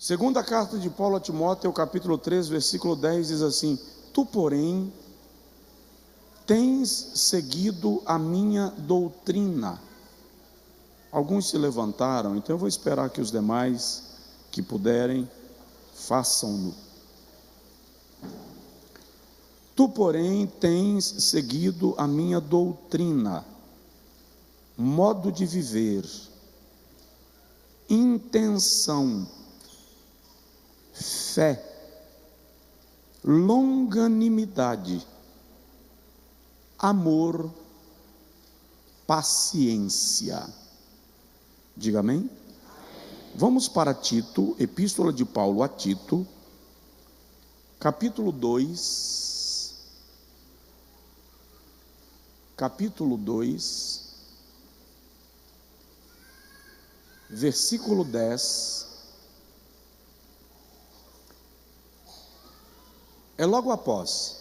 Segunda carta de Paulo a Timóteo, capítulo 3, versículo 10, diz assim: tu, porém, tens seguido a minha doutrina. Alguns se levantaram, então eu vou esperar que os demais que puderem, façam-no. Tu, porém, tens seguido a minha doutrina, modo de viver, intenção, fé, longanimidade, amor, paciência. Diga amém? Vamos para Tito, epístola de Paulo a Tito, capítulo 2, versículo 10, é logo após,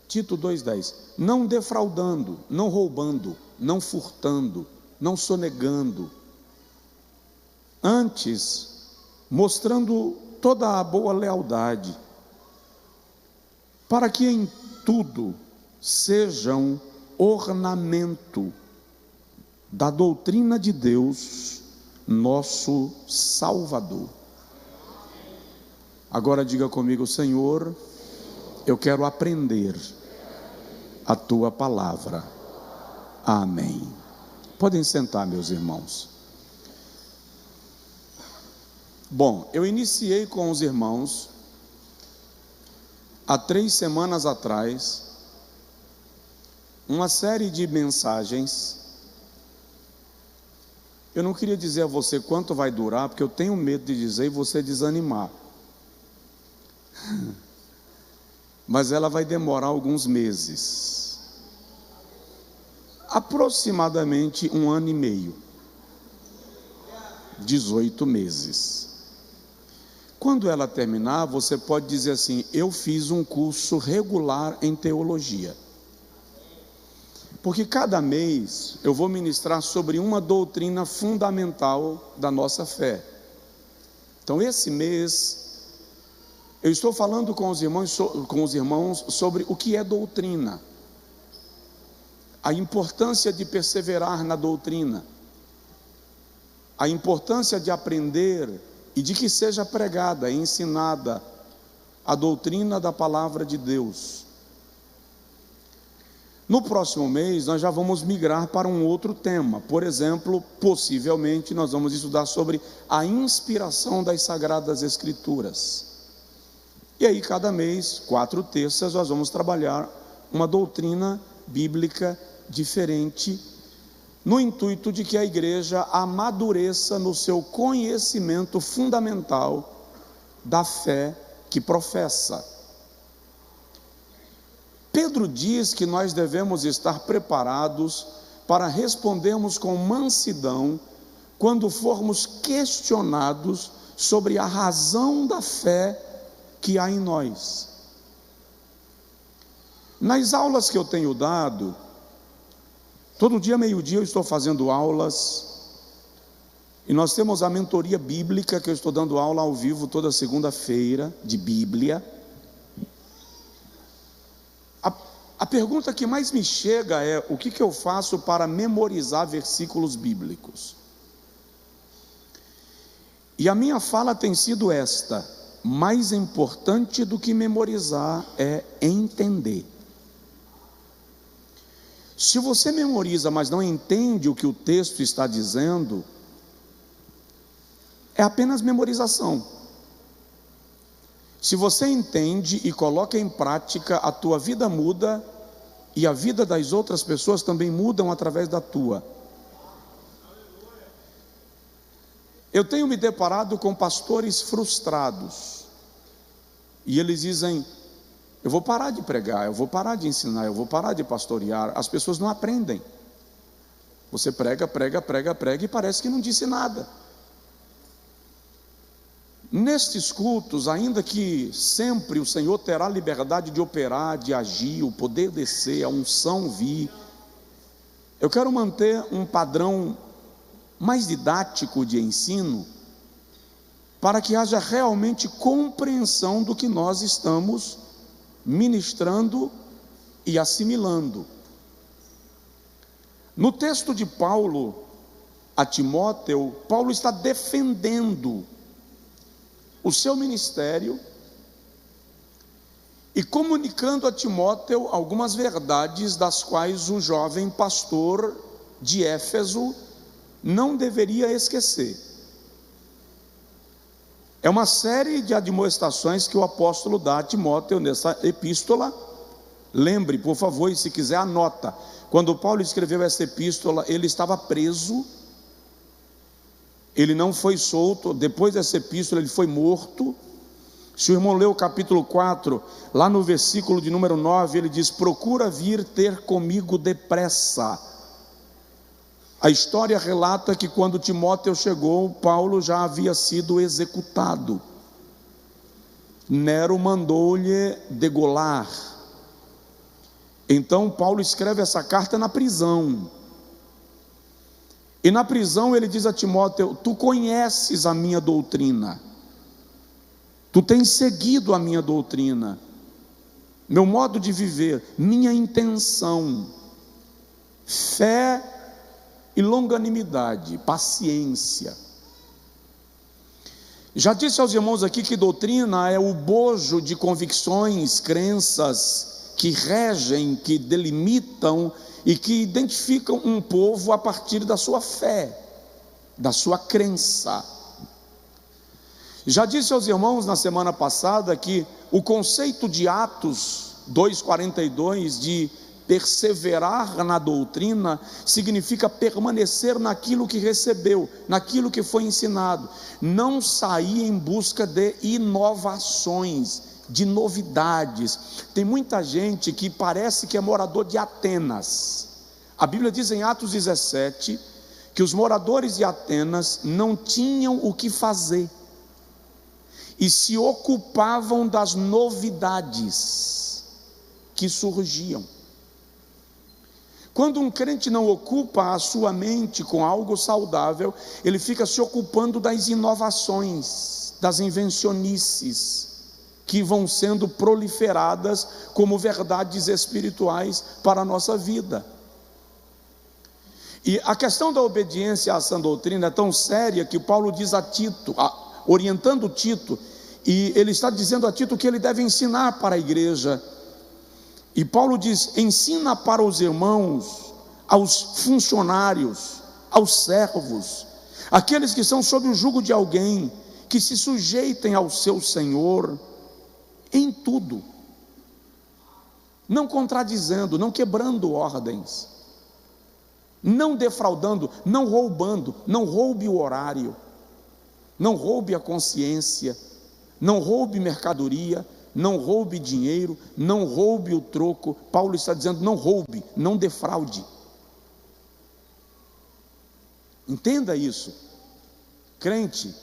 Tito 2,10, não defraudando, não roubando, não furtando, não sonegando, antes mostrando toda a boa lealdade, para que em tudo sejam ornamento da doutrina de Deus, nosso Salvador. Agora diga comigo: Senhor, eu quero aprender a tua palavra. Amém. Podem sentar, meus irmãos. Bom, eu iniciei com os irmãos há 3 semanas atrás uma série de mensagens. Eu não queria dizer a você quanto vai durar, porque eu tenho medo de dizer e você desanimar. Mas ela vai demorar alguns meses, aproximadamente 1 ano e meio, 18 meses. Quando ela terminar, você pode dizer assim: eu fiz um curso regular em teologia. Porque cada mês eu vou ministrar sobre uma doutrina fundamental da nossa fé. Então esse mês eu estou falando com os irmãos sobre o que é doutrina, a importância de perseverar na doutrina, a importância de aprender e de que seja pregada, ensinada a doutrina da palavra de Deus. No próximo mês nós já vamos migrar para um outro tema. Por exemplo, possivelmente nós vamos estudar sobre a inspiração das Sagradas Escrituras. E aí cada mês, 4 terças, nós vamos trabalhar uma doutrina bíblica diferente, no intuito de que a igreja amadureça no seu conhecimento fundamental da fé que professa. Pedro diz que nós devemos estar preparados para respondermos com mansidão quando formos questionados sobre a razão da fé que há em nós. Nas aulas que eu tenho dado, todo dia, meio-dia, eu estou fazendo aulas, e nós temos a mentoria bíblica, que eu estou dando aula ao vivo toda segunda-feira, de Bíblia. A pergunta que mais me chega é: o que eu faço para memorizar versículos bíblicos? E a minha fala tem sido esta: mais importante do que memorizar é entender. Se você memoriza, mas não entende o que o texto está dizendo, é apenas memorização. Se você entende e coloca em prática, a tua vida muda, e a vida das outras pessoas também mudam através da tua. Eu tenho me deparado com pastores frustrados, e eles dizem: eu vou parar de pregar, eu vou parar de ensinar, eu vou parar de pastorear. As pessoas não aprendem. Você prega e parece que não disse nada. Nestes cultos, ainda que sempre o Senhor terá liberdade de operar, de agir, o poder descer, a unção vir, eu quero manter um padrão mais didático de ensino, para que haja realmente compreensão do que nós estamos ministrando e assimilando. No texto de Paulo a Timóteo, Paulo está defendendo o seu ministério e comunicando a Timóteo algumas verdades das quais o jovem pastor de Éfeso não deveria esquecer. É uma série de admoestações que o apóstolo dá a Timóteo nessa epístola. Lembre, por favor, e se quiser anota, quando Paulo escreveu essa epístola, ele estava preso, ele não foi solto. Depois dessa epístola ele foi morto. Se o irmão leu o capítulo 4, lá no versículo de número 9, ele diz: procura vir ter comigo depressa. A história relata que quando Timóteo chegou, Paulo já havia sido executado. Nero mandou-lhe degolar. Então Paulo escreve essa carta na prisão. E na prisão ele diz a Timóteo: tu conheces a minha doutrina, tu tens seguido a minha doutrina, meu modo de viver, minha intenção, fé e longanimidade, paciência. Já disse aos irmãos aqui que doutrina é o bojo de convicções, crenças que regem, que delimitam e que identificam um povo a partir da sua fé, da sua crença. Já disse aos irmãos na semana passada que o conceito de Atos 2,42 de perseverar na doutrina significa permanecer naquilo que recebeu, naquilo que foi ensinado, não sair em busca de inovações, de novidades. Tem muita gente que parece que é morador de Atenas. A Bíblia diz em Atos 17 que os moradores de Atenas não tinham o que fazer e se ocupavam das novidades que surgiam. Quando um crente não ocupa a sua mente com algo saudável, ele fica se ocupando das inovações, das invencionices, que vão sendo proliferadas como verdades espirituais para a nossa vida. E a questão da obediência à sã doutrina é tão séria que Paulo diz a Tito, orientando Tito, e ele está dizendo a Tito que ele deve ensinar para a igreja. E Paulo diz: ensina para os irmãos, aos funcionários, aos servos, aqueles que são sob o jugo de alguém, que se sujeitem ao seu Senhor em tudo, não contradizendo, não quebrando ordens, não defraudando, não roubando. Não roube o horário, não roube a consciência, não roube mercadoria, não roube dinheiro, não roube o troco. Paulo está dizendo: não roube, não defraude. Entenda isso, crente,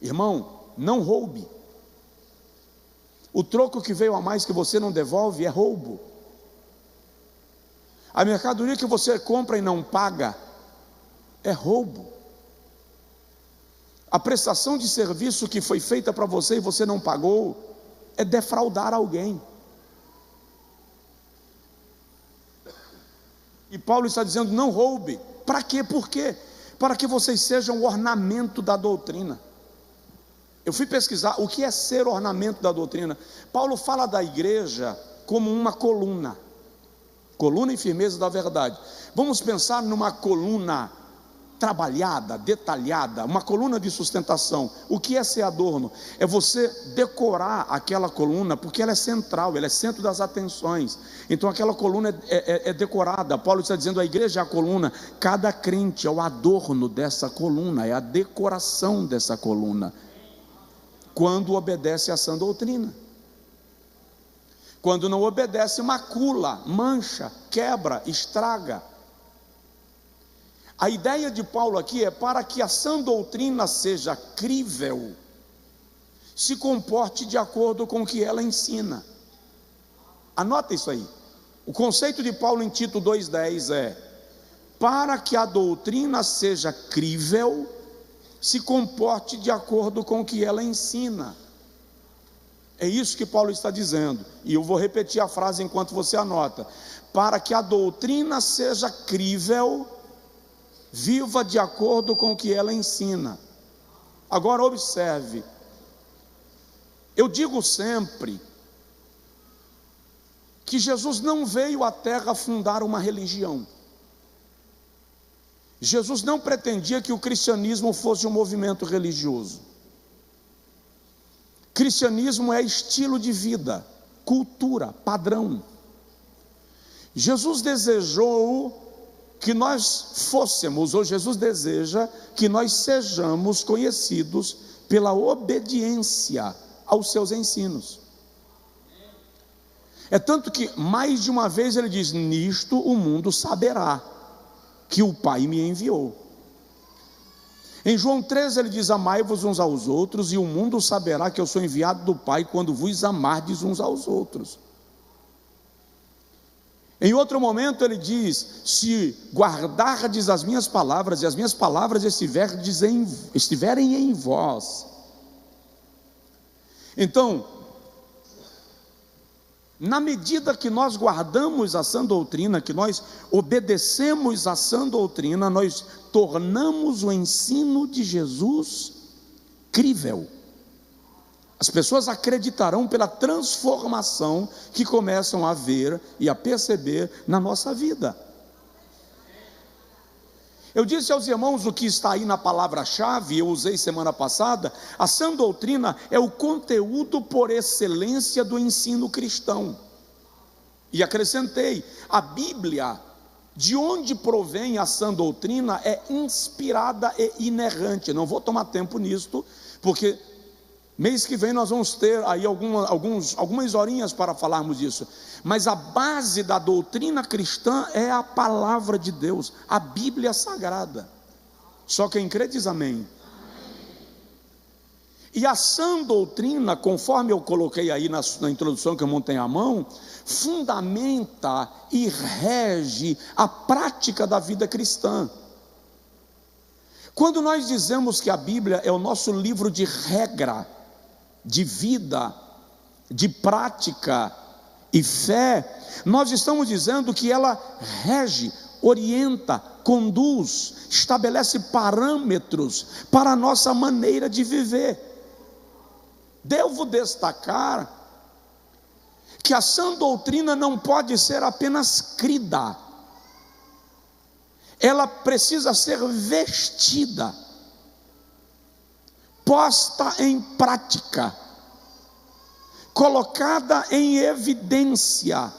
irmão, não roube. O troco que veio a mais que você não devolve é roubo. A mercadoria que você compra e não paga é roubo. A prestação de serviço que foi feita para você e você não pagou é defraudar alguém. E Paulo está dizendo: não roube. Para quê? Por quê? Para que vocês sejam o ornamento da doutrina. Eu fui pesquisar o que é ser ornamento da doutrina. Paulo fala da igreja como uma coluna, coluna e firmeza da verdade. Vamos pensar numa coluna trabalhada, detalhada, uma coluna de sustentação. O que é ser adorno? É você decorar aquela coluna, porque ela é central, ela é centro das atenções. Então aquela coluna é decorada. Paulo está dizendo: a igreja é a coluna, cada crente é o adorno dessa coluna, é a decoração dessa coluna, quando obedece à sã doutrina. Quando não obedece, macula, mancha, quebra, estraga. A ideia de Paulo aqui é para que a sã doutrina seja crível, se comporte de acordo com o que ela ensina. Anota isso aí. O conceito de Paulo em Tito 2,10 é: para que a doutrina seja crível, se comporte de acordo com o que ela ensina. É isso que Paulo está dizendo, e eu vou repetir a frase enquanto você anota: para que a doutrina seja crível, viva de acordo com o que ela ensina. Agora observe, eu digo sempre que Jesus não veio à terra fundar uma religião. Jesus não pretendia que o cristianismo fosse um movimento religioso. Cristianismo é estilo de vida, cultura, padrão. Jesus desejou que nós fôssemos, ou Jesus deseja que nós sejamos conhecidos pela obediência aos seus ensinos. É tanto que mais de uma vez ele diz: nisto o mundo saberá que o Pai me enviou. Em João 13 ele diz: amai-vos uns aos outros, e o mundo saberá que eu sou enviado do Pai quando vos amardes uns aos outros. Em outro momento ele diz: se guardardes as minhas palavras, e as minhas palavras estiverem em vós. Então, na medida que nós guardamos a sã doutrina, que nós obedecemos a sã doutrina, nós tornamos o ensino de Jesus crível. As pessoas acreditarão pela transformação que começam a ver e a perceber na nossa vida. Eu disse aos irmãos o que está aí na palavra-chave, eu usei semana passada: a sã doutrina é o conteúdo por excelência do ensino cristão. E acrescentei: a Bíblia, de onde provém a sã doutrina, é inspirada e inerrante. Não vou tomar tempo nisto, porque mês que vem nós vamos ter aí algumas horinhas para falarmos disso. Mas a base da doutrina cristã é a palavra de Deus, a Bíblia Sagrada. Só quem crê diz amém. E a sã doutrina, conforme eu coloquei aí na introdução que eu montei à mão, fundamenta e rege a prática da vida cristã. Quando nós dizemos que a Bíblia é o nosso livro de regra, de vida, de prática e fé, nós estamos dizendo que ela rege, orienta, conduz, estabelece parâmetros para a nossa maneira de viver. Devo destacar que a sã doutrina não pode ser apenas crida, ela precisa ser vestida, posta em prática, colocada em evidência.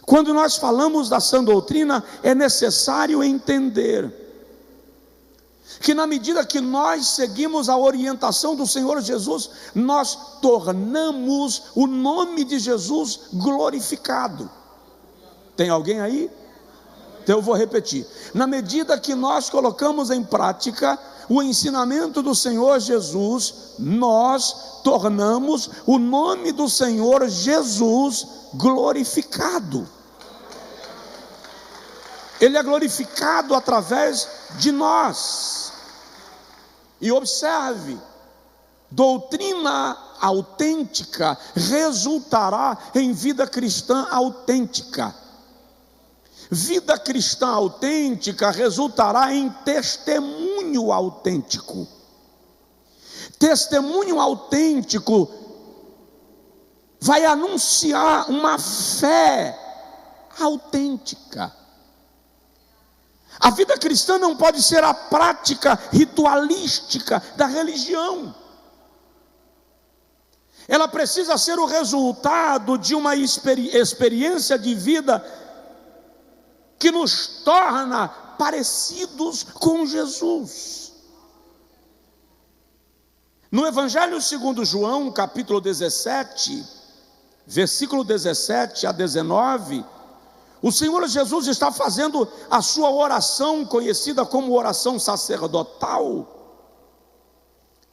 Quando nós falamos da sã doutrina, é necessário entender que na medida que nós seguimos a orientação do Senhor Jesus, nós tornamos o nome de Jesus glorificado. Tem alguém aí? Então eu vou repetir: na medida que nós colocamos em prática o ensinamento do Senhor Jesus, nós tornamos o nome do Senhor Jesus glorificado. Ele é glorificado através de nós. E observe, doutrina autêntica resultará em vida cristã autêntica. Vida cristã autêntica resultará em testemunho autêntico. Testemunho autêntico vai anunciar uma fé autêntica. A vida cristã não pode ser a prática ritualística da religião. Ela precisa ser o resultado de uma experiência de vida que nos torna parecidos com Jesus. No Evangelho segundo João, capítulo 17, versículo 17 a 19, o Senhor Jesus está fazendo a sua oração, conhecida como oração sacerdotal,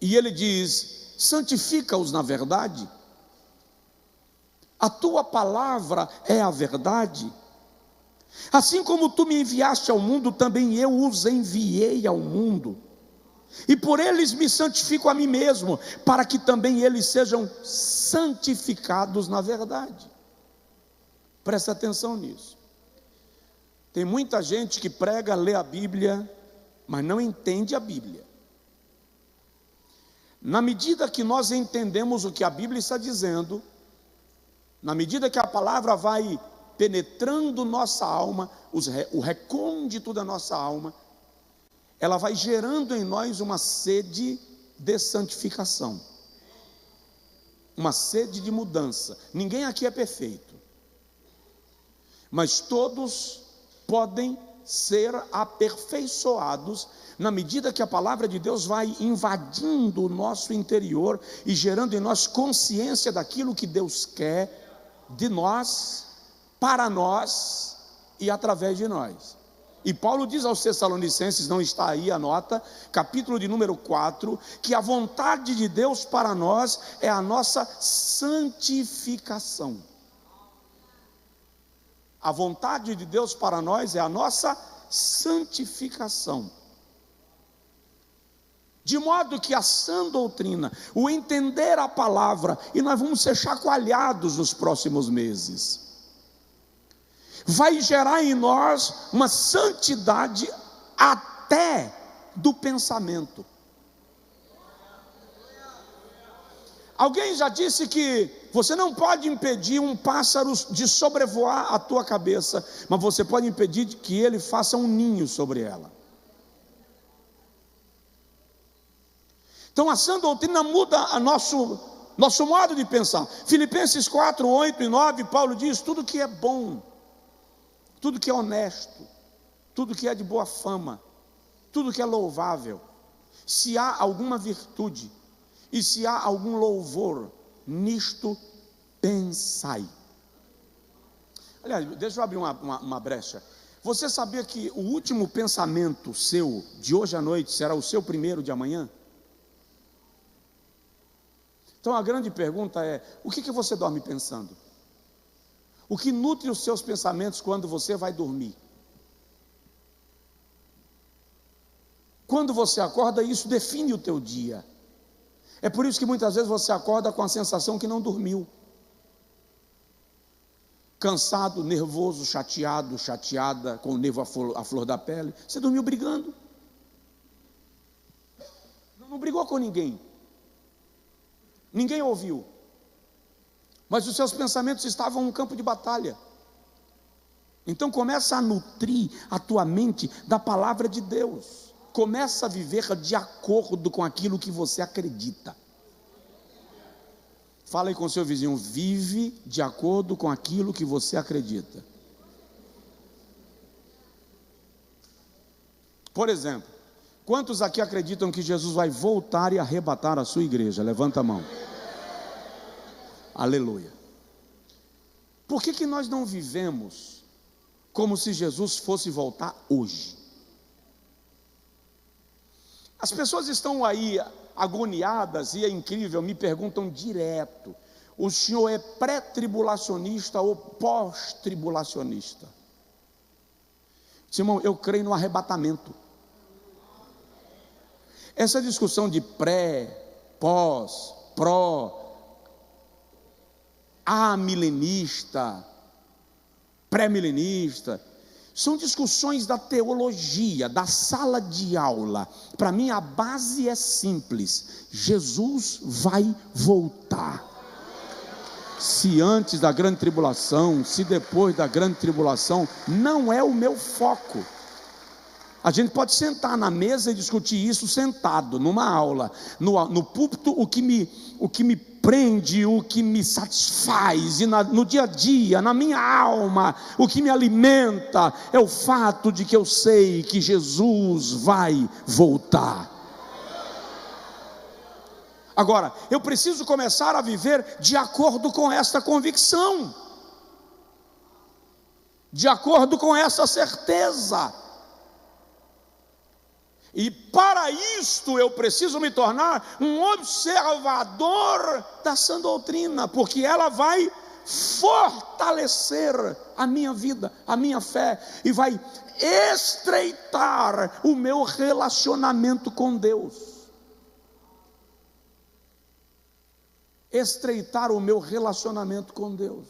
e ele diz: santifica-os na verdade, a tua palavra é a verdade. Assim como tu me enviaste ao mundo, também eu os enviei ao mundo. e por eles me santifico a mim mesmo, para que também eles sejam santificados na verdade. Presta atenção nisso. Tem muita gente que prega, lê a Bíblia, mas não entende a Bíblia. Na medida que nós entendemos o que a Bíblia está dizendo, na medida que a palavra vai penetrando nossa alma, o recôndito da nossa alma, ela vai gerando em nós uma sede de santificação, uma sede de mudança. Ninguém aqui é perfeito, mas todos podem ser aperfeiçoados na medida que a palavra de Deus vai invadindo o nosso interior e gerando em nós consciência daquilo que Deus quer de nós, para nós e através de nós. E Paulo diz aos Tessalonicenses, não está aí a nota, capítulo de número 4, que a vontade de Deus para nós é a nossa santificação. A vontade de Deus para nós é a nossa santificação. De modo que a sã doutrina, o entender a palavra, e nós vamos ser chacoalhados nos próximos meses, vai gerar em nós uma santidade até do pensamento. Alguém já disse que você não pode impedir um pássaro de sobrevoar a tua cabeça, mas você pode impedir que ele faça um ninho sobre ela. Então a sã doutrina muda a nosso modo de pensar. Filipenses 4, 8 e 9, Paulo diz: tudo que é bom, tudo que é honesto, tudo que é de boa fama, tudo que é louvável, se há alguma virtude e se há algum louvor, nisto pensai. Aliás, deixa eu abrir uma brecha. Você sabia que o último pensamento seu de hoje à noite será o seu primeiro de amanhã? Então a grande pergunta é: o que você dorme pensando? O que nutre os seus pensamentos quando você vai dormir? Quando você acorda, isso define o teu dia. É por isso que muitas vezes você acorda com a sensação que não dormiu. Cansado, nervoso, chateado, chateada, com o nervo à flor da pele. Você dormiu brigando. Não brigou com ninguém. Ninguém ouviu. Mas os seus pensamentos estavam em um campo de batalha. Então começa a nutrir a tua mente da palavra de Deus. Começa a viver de acordo com aquilo que você acredita. Fala aí com o seu vizinho: vive de acordo com aquilo que você acredita. Por exemplo, quantos aqui acreditam que Jesus vai voltar e arrebatar a sua igreja? Levanta a mão. Aleluia. Por que nós não vivemos como se Jesus fosse voltar hoje? As pessoas estão aí agoniadas, e é incrível, me perguntam direto: o senhor é pré-tribulacionista ou pós-tribulacionista? Simão, eu creio no arrebatamento. Essa discussão de pré, pós, pró, amilenista, pré-milenista, são discussões da teologia, da sala de aula. Para mim a base é simples: Jesus vai voltar. Se antes da grande tribulação, se depois da grande tribulação, não é o meu foco. A gente pode sentar na mesa e discutir isso sentado, numa aula. No púlpito, o que me prende, o que me satisfaz, e no dia a dia, na minha alma, o que me alimenta, é o fato de que eu sei que Jesus vai voltar. Agora, eu preciso começar a viver de acordo com esta convicção, de acordo com essa certeza. E para isto eu preciso me tornar um observador da sã doutrina, porque ela vai fortalecer a minha vida, a minha fé, e vai estreitar o meu relacionamento com Deus. Estreitar o meu relacionamento com Deus.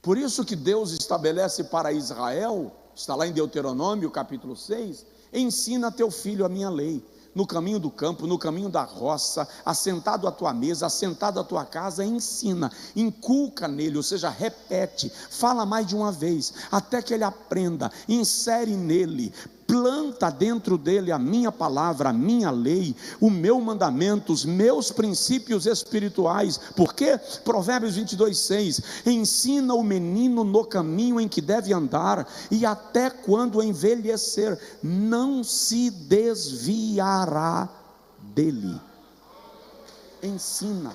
Por isso que Deus estabelece para Israel, está lá em Deuteronômio capítulo 6, ensina teu filho a minha lei, no caminho do campo, no caminho da roça, assentado à tua mesa, assentado à tua casa, ensina, inculca nele, ou seja, repete, fala mais de uma vez, até que ele aprenda, insere nele, planta dentro dele a minha palavra, a minha lei, o meu mandamento, os meus princípios espirituais. Porque Provérbios 22:6, ensina o menino no caminho em que deve andar, e até quando envelhecer, não se desviará dele. Ensina.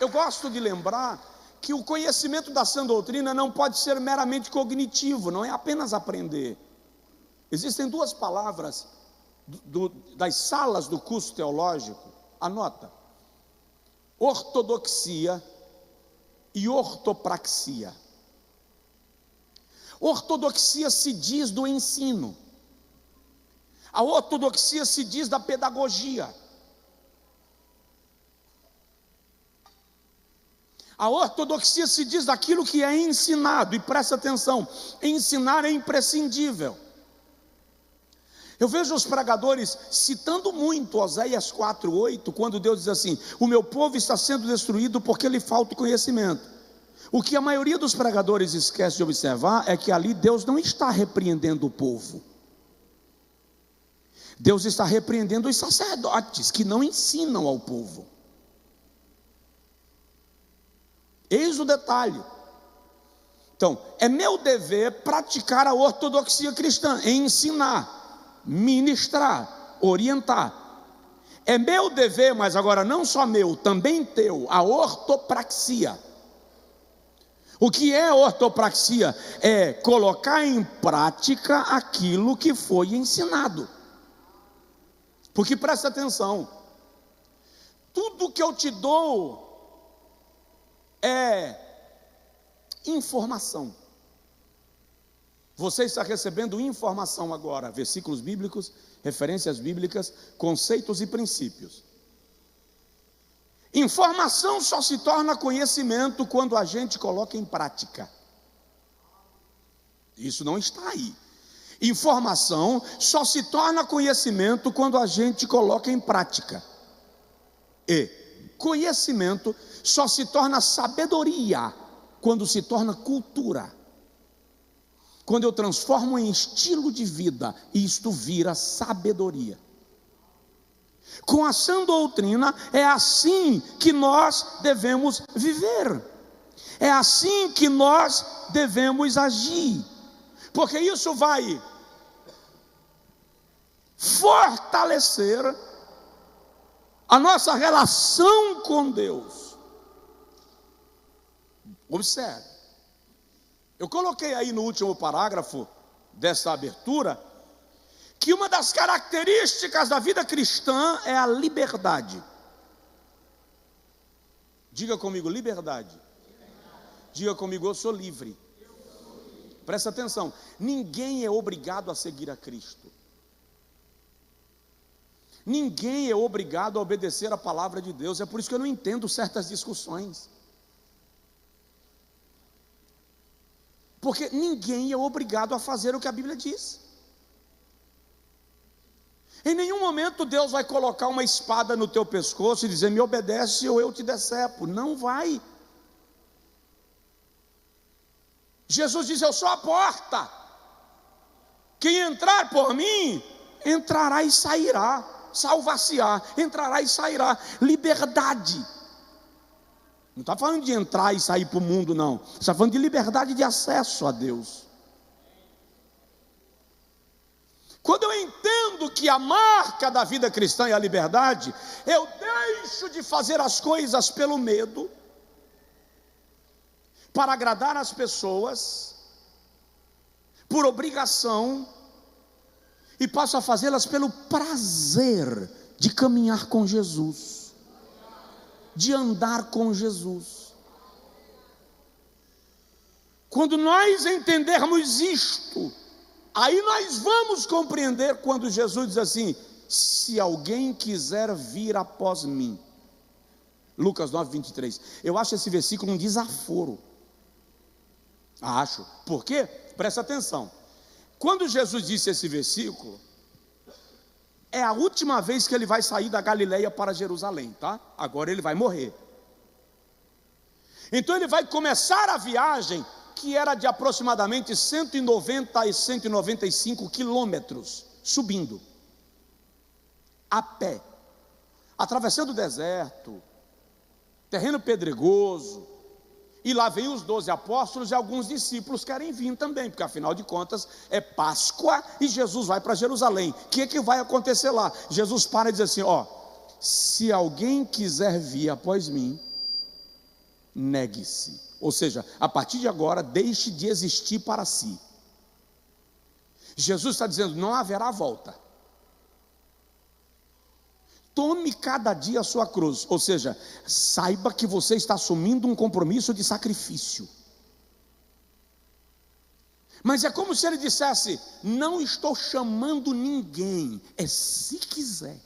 Eu gosto de lembrar que o conhecimento da sã doutrina não pode ser meramente cognitivo, não é apenas aprender. Existem duas palavras das salas do curso teológico, anota: ortodoxia e ortopraxia. Ortodoxia se diz do ensino, a ortodoxia se diz da pedagogia. A ortodoxia se diz daquilo que é ensinado, e presta atenção, ensinar é imprescindível. Eu vejo os pregadores citando muito Oséias 4:8, quando Deus diz assim: o meu povo está sendo destruído porque lhe falta conhecimento. O que a maioria dos pregadores esquece de observar é que ali Deus não está repreendendo o povo. Deus está repreendendo os sacerdotes que não ensinam ao povo. Eis o detalhe. Então, é meu dever praticar a ortodoxia cristã, ensinar, ministrar, orientar. É meu dever, mas agora não só meu, também teu, a ortopraxia. O que é ortopraxia? É colocar em prática aquilo que foi ensinado. Porque presta atenção, tudo que eu te dou é informação. Você está recebendo informação agora, versículos bíblicos, referências bíblicas, conceitos e princípios. Informação só se torna conhecimento quando a gente coloca em prática. Isso não está aí. Informação só se torna conhecimento quando a gente coloca em prática. E conhecimento só se torna sabedoria quando se torna cultura. Quando eu transformo em estilo de vida, isto vira sabedoria. Com a sã doutrina, é assim que nós devemos viver. É assim que nós devemos agir. Porque isso vai fortalecer a nossa relação com Deus. Observe, eu coloquei aí no último parágrafo dessa abertura que uma das características da vida cristã é a liberdade. Diga comigo, liberdade. Diga comigo, eu sou livre. Presta atenção, ninguém é obrigado a seguir a Cristo. Ninguém é obrigado a obedecer a palavra de Deus. É por isso que eu não entendo certas discussões. Porque ninguém é obrigado a fazer o que a Bíblia diz. Em nenhum momento Deus vai colocar uma espada no teu pescoço e dizer: me obedece ou eu te decepo. Não vai. Jesus diz: eu sou a porta. Quem entrar por mim, entrará e sairá. Salvar-se-á, entrará e sairá. Liberdade. Não está falando de entrar e sair para o mundo, não. Está falando de liberdade de acesso a Deus. Quando eu entendo que a marca da vida cristã é a liberdade, eu deixo de fazer as coisas pelo medo, para agradar as pessoas, por obrigação, e passo a fazê-las pelo prazer de caminhar com Jesus. de andar com Jesus. Quando nós entendermos isto, aí nós vamos compreender quando Jesus diz assim: se alguém quiser vir após mim. Lucas 9, 23. Eu acho esse versículo um desaforo. Acho. Por quê? Presta atenção. Quando Jesus disse esse versículo, é a última vez que ele vai sair da Galileia para Jerusalém, tá? Agora ele vai morrer. Então ele vai começar a viagem, que era de aproximadamente 190 e 195 quilômetros, subindo, a pé, atravessando o deserto, terreno pedregoso. E lá vem os 12 apóstolos e alguns discípulos querem vir também, porque afinal de contas é Páscoa e Jesus vai para Jerusalém. O que vai acontecer lá? Jesus para e diz assim: ó, se alguém quiser vir após mim, negue-se. Ou seja, a partir de agora, deixe de existir para si. Jesus está dizendo: não haverá volta. Tome cada dia a sua cruz, ou seja, saiba que você está assumindo um compromisso de sacrifício. Mas é como se ele dissesse: não estou chamando ninguém, é se quiser.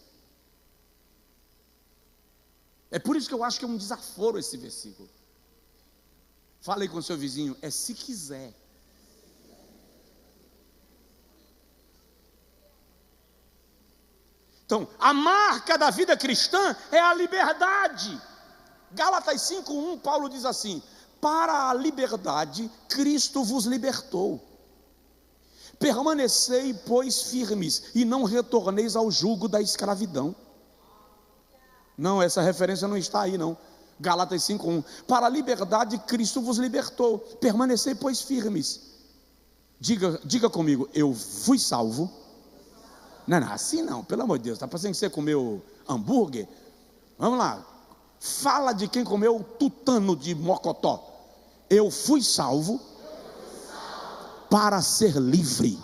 É por isso que eu acho que é um desaforo esse versículo. Fale com o seu vizinho: é se quiser. Então, a marca da vida cristã é a liberdade. Gálatas 5:1, Paulo diz assim: para a liberdade Cristo vos libertou. Permanecei, pois, firmes, e não retorneis ao jugo da escravidão. Não, essa referência não está aí não. Gálatas 5:1, para a liberdade Cristo vos libertou. Permanecei, pois, firmes. Diga comigo: eu fui salvo. Não, assim não, pelo amor de Deus. Está parecendo que você comeu hambúrguer? Vamos lá. Fala de quem comeu tutano de mocotó. Eu fui salvo para ser livre.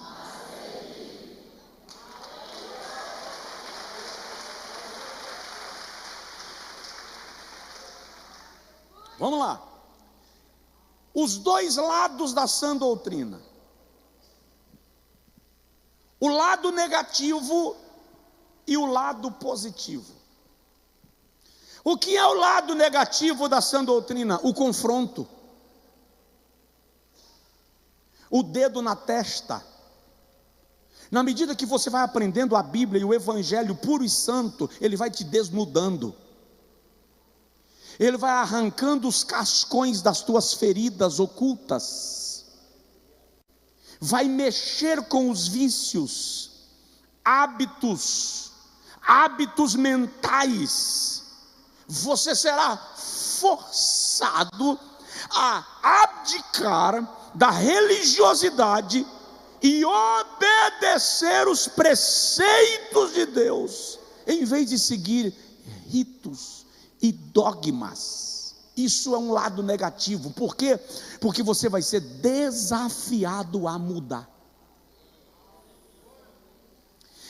Vamos lá. Os dois lados da sã doutrina. O lado negativo e o lado positivo. O que é o lado negativo da sã doutrina? O confronto, o dedo na testa. Na medida que você vai aprendendo a Bíblia e o Evangelho puro e santo, ele vai te desnudando. Ele vai arrancando os cascões das tuas feridas ocultas. Vai mexer com os vícios, hábitos mentais. Você será forçado a abdicar da religiosidade e obedecer os preceitos de Deus, em vez de seguir ritos e dogmas. Isso é um lado negativo. Por quê? Porque você vai ser desafiado a mudar.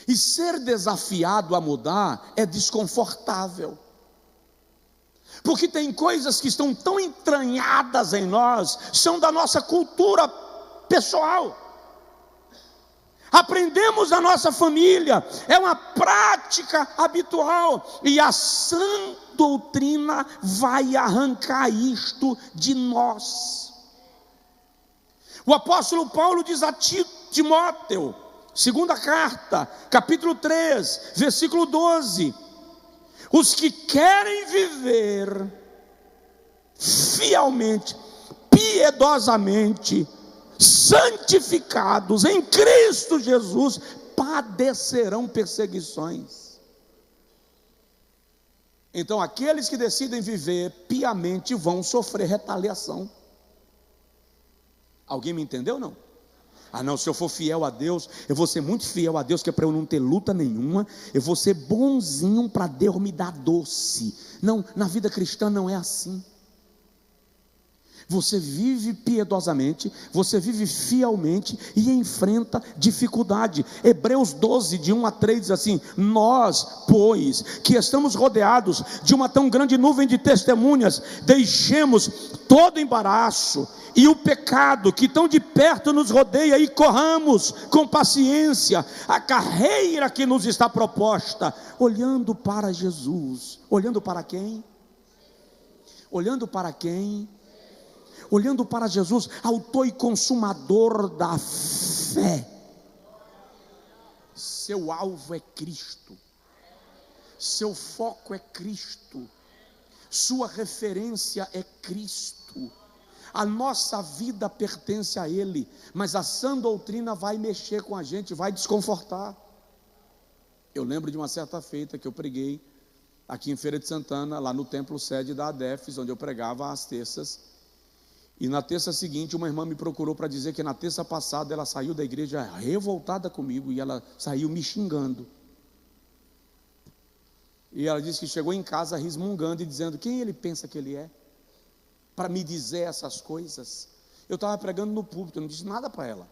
E ser desafiado a mudar é desconfortável. Porque tem coisas que estão tão entranhadas em nós, são da nossa cultura pessoal. Aprendemos na nossa família, é uma prática habitual, e a sã doutrina vai arrancar isto de nós. O apóstolo Paulo diz a Timóteo, segunda carta, capítulo 3, versículo 12: os que querem viver fielmente, piedosamente, santificados em Cristo Jesus, padecerão perseguições. Então aqueles que decidem viver piamente vão sofrer retaliação. Alguém me entendeu ou não? Ah não, se eu for fiel a Deus, eu vou ser muito fiel a Deus, que é para eu não ter luta nenhuma. Eu vou ser bonzinho para Deus me dar doce. Não, na vida cristã não é assim. Você vive piedosamente, você vive fielmente e enfrenta dificuldade. Hebreus 12, de 1 a 3 diz assim: nós, pois, que estamos rodeados de uma tão grande nuvem de testemunhas, deixemos todo embaraço e o pecado que tão de perto nos rodeia, e corramos com paciência a carreira que nos está proposta, olhando para Jesus. Olhando para quem? Olhando para quem? Olhando para Jesus, autor e consumador da fé. Seu alvo é Cristo, seu foco é Cristo, sua referência é Cristo. A nossa vida pertence a Ele, mas a sã doutrina vai mexer com a gente, vai desconfortar. Eu lembro de uma certa feita que eu preguei aqui em Feira de Santana, lá no templo sede da ADEFES, onde eu pregava às terças. E na terça seguinte, uma irmã me procurou para dizer que na terça passada ela saiu da igreja revoltada comigo, e ela saiu me xingando. E ela disse que chegou em casa resmungando e dizendo: quem ele pensa que ele é para me dizer essas coisas? Eu estava pregando no púlpito, eu não disse nada para ela,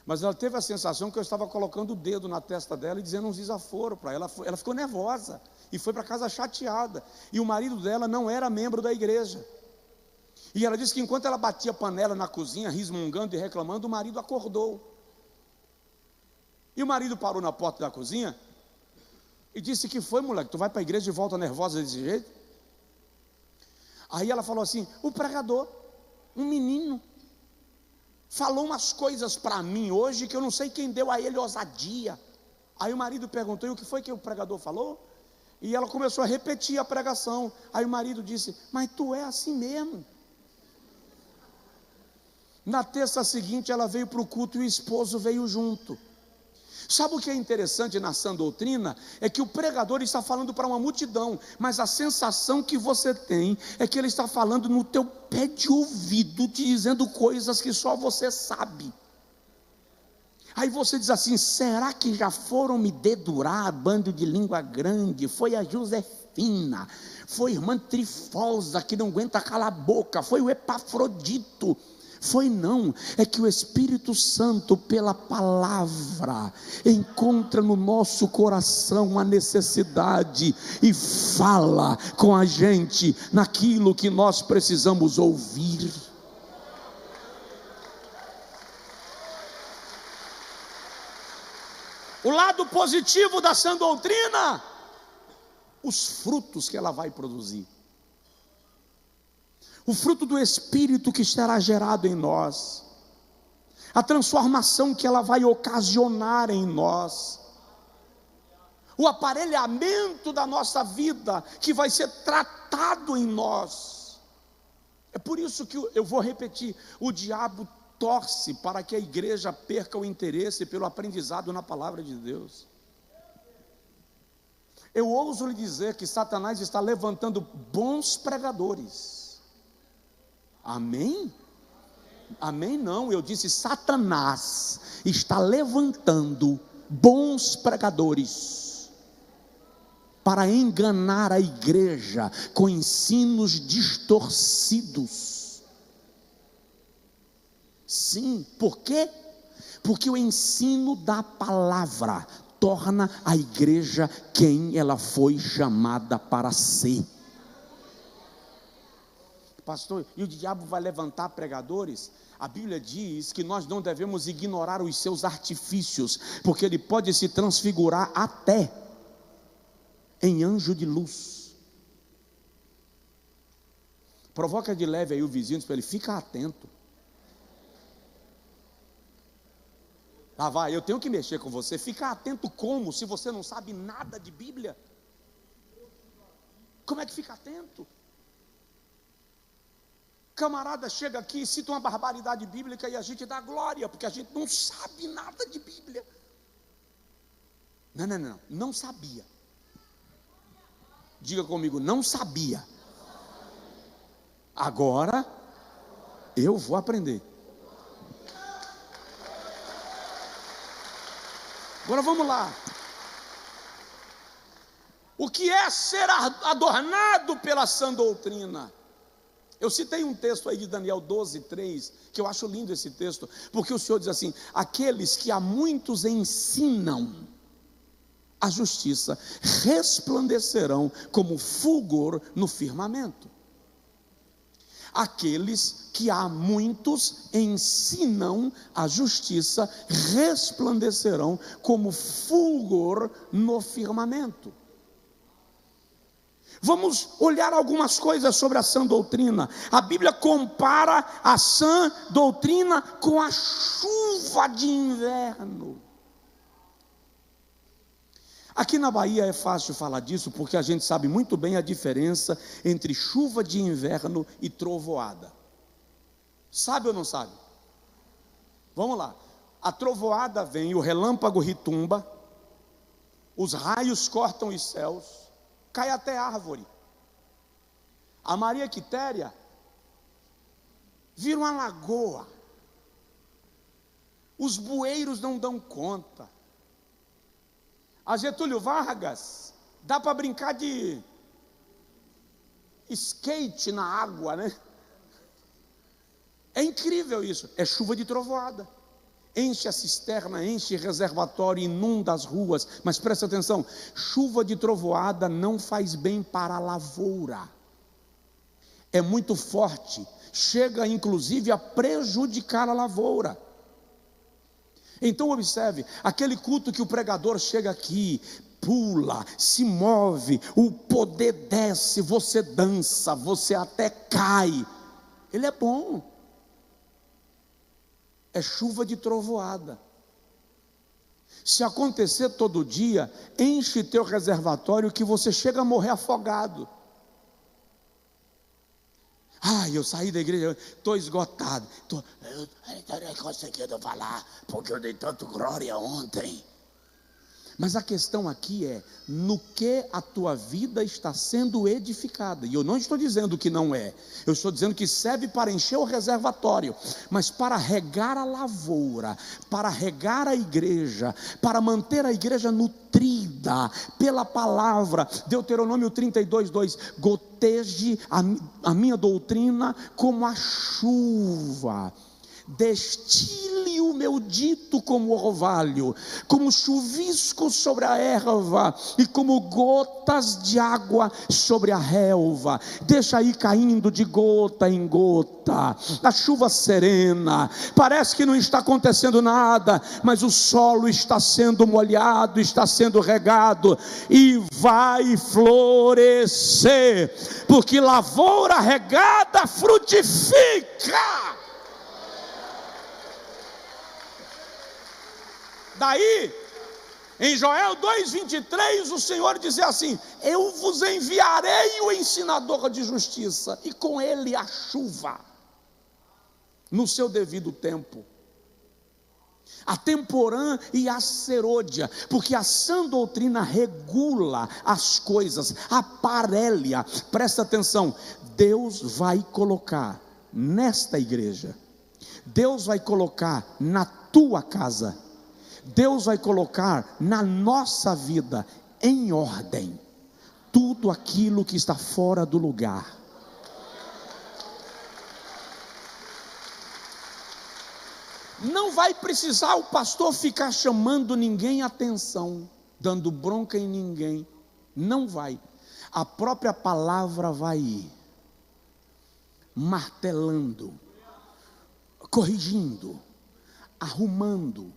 mas ela teve a sensação que eu estava colocando o dedo na testa dela e dizendo uns desaforos para ela. Ela ficou nervosa e foi para casa chateada. E o marido dela não era membro da igreja. E ela disse que enquanto ela batia panela na cozinha, resmungando e reclamando, o marido acordou. E o marido parou na porta da cozinha e disse: que foi, moleque, tu vai para a igreja e volta nervosa desse jeito? Aí ela falou assim: o pregador, um menino, falou umas coisas para mim hoje que eu não sei quem deu a ele ousadia. Aí o marido perguntou: e o que foi que o pregador falou? E ela começou a repetir a pregação. Aí o marido disse: mas tu é assim mesmo. Na terça seguinte ela veio para o culto e o esposo veio junto. Sabe o que é interessante na sã doutrina? É que o pregador está falando para uma multidão, mas a sensação que você tem é que ele está falando no teu pé de ouvido, te dizendo coisas que só você sabe. Aí você diz assim: será que já foram me dedurar, bando de língua grande? Foi a Josefina, foi a irmã Trifosa que não aguenta calar a boca, foi o Epafrodito. Foi não, é que o Espírito Santo, pela palavra, encontra no nosso coração a necessidade e fala com a gente naquilo que nós precisamos ouvir. O lado positivo da sã doutrina: os frutos que ela vai produzir. O fruto do Espírito que será gerado em nós, a transformação que ela vai ocasionar em nós, o aparelhamento da nossa vida que vai ser tratado em nós. É por isso que eu vou repetir: o diabo torce para que a igreja perca o interesse pelo aprendizado na palavra de Deus. Eu ouso lhe dizer que Satanás está levantando bons pregadores. Amém? Amém não, eu disse: Satanás está levantando bons pregadores para enganar a igreja com ensinos distorcidos. Sim, por quê? Porque o ensino da palavra torna a igreja quem ela foi chamada para ser. Pastor, e o diabo vai levantar pregadores? A Bíblia diz que nós não devemos ignorar os seus artifícios, porque ele pode se transfigurar até em anjo de luz. Provoca de leve aí o vizinho para ele: fica atento. Lá vai, eu tenho que mexer com você. Fica atento como? Se você não sabe nada de Bíblia, como é que fica atento? Camarada chega aqui e cita uma barbaridade bíblica e a gente dá glória, porque a gente não sabe nada de Bíblia. Não sabia. Diga comigo: não sabia. Agora eu vou aprender. Agora vamos lá. O que é ser adornado pela sã doutrina? Eu citei um texto aí de Daniel 12:3, que eu acho lindo esse texto, porque o Senhor diz assim: aqueles que a muitos ensinam a justiça resplandecerão como fulgor no firmamento. Aqueles que a muitos ensinam a justiça resplandecerão como fulgor no firmamento. Vamos olhar algumas coisas sobre a sã doutrina. A Bíblia compara a sã doutrina com a chuva de inverno. Aqui na Bahia é fácil falar disso, porque a gente sabe muito bem a diferença entre chuva de inverno e trovoada. Sabe ou não sabe? Vamos lá. A trovoada vem, o relâmpago retumba, os raios cortam os céus, cai até árvore. A Maria Quitéria vira uma lagoa. Os bueiros não dão conta. A Getúlio Vargas, dá para brincar de skate na água, né? É incrível isso, é chuva de trovoada. Enche a cisterna, enche o reservatório, inunda as ruas. Mas presta atenção, chuva de trovoada não faz bem para a lavoura. É muito forte, chega inclusive a prejudicar a lavoura. Então observe, aquele culto que o pregador chega aqui, pula, se move, o poder desce, você dança, você até cai. Ele é bom. É chuva de trovoada. Se acontecer todo dia, enche teu reservatório que você chega a morrer afogado. Eu saí da igreja, estou esgotado. Eu não conseguindo falar, porque eu dei tanto glória ontem. Mas a questão aqui é, no que a tua vida está sendo edificada. E eu não estou dizendo que não é. Eu estou dizendo que serve para encher o reservatório. Mas para regar a lavoura, para regar a igreja, para manter a igreja nutrida pela palavra. Deuteronômio 32:2, goteje a minha doutrina como a chuva. Destile o meu dito como orvalho, como chuvisco sobre a erva, e como gotas de água sobre a relva. Deixa aí caindo de gota em gota, a chuva serena. Parece que não está acontecendo nada, mas o solo está sendo molhado, está sendo regado, e vai florescer, porque lavoura regada frutifica. Daí, em Joel 2:23, o Senhor diz assim: eu vos enviarei o ensinador de justiça, e com ele a chuva, no seu devido tempo, a temporã e a serôdia, porque a sã doutrina regula as coisas, aparelha. Presta atenção, Deus vai colocar nesta igreja, Deus vai colocar na tua casa, Deus vai colocar na nossa vida em ordem tudo aquilo que está fora do lugar. Não vai precisar o pastor ficar chamando ninguém atenção, dando bronca em ninguém. Não vai. A própria palavra vai ir martelando, corrigindo, arrumando.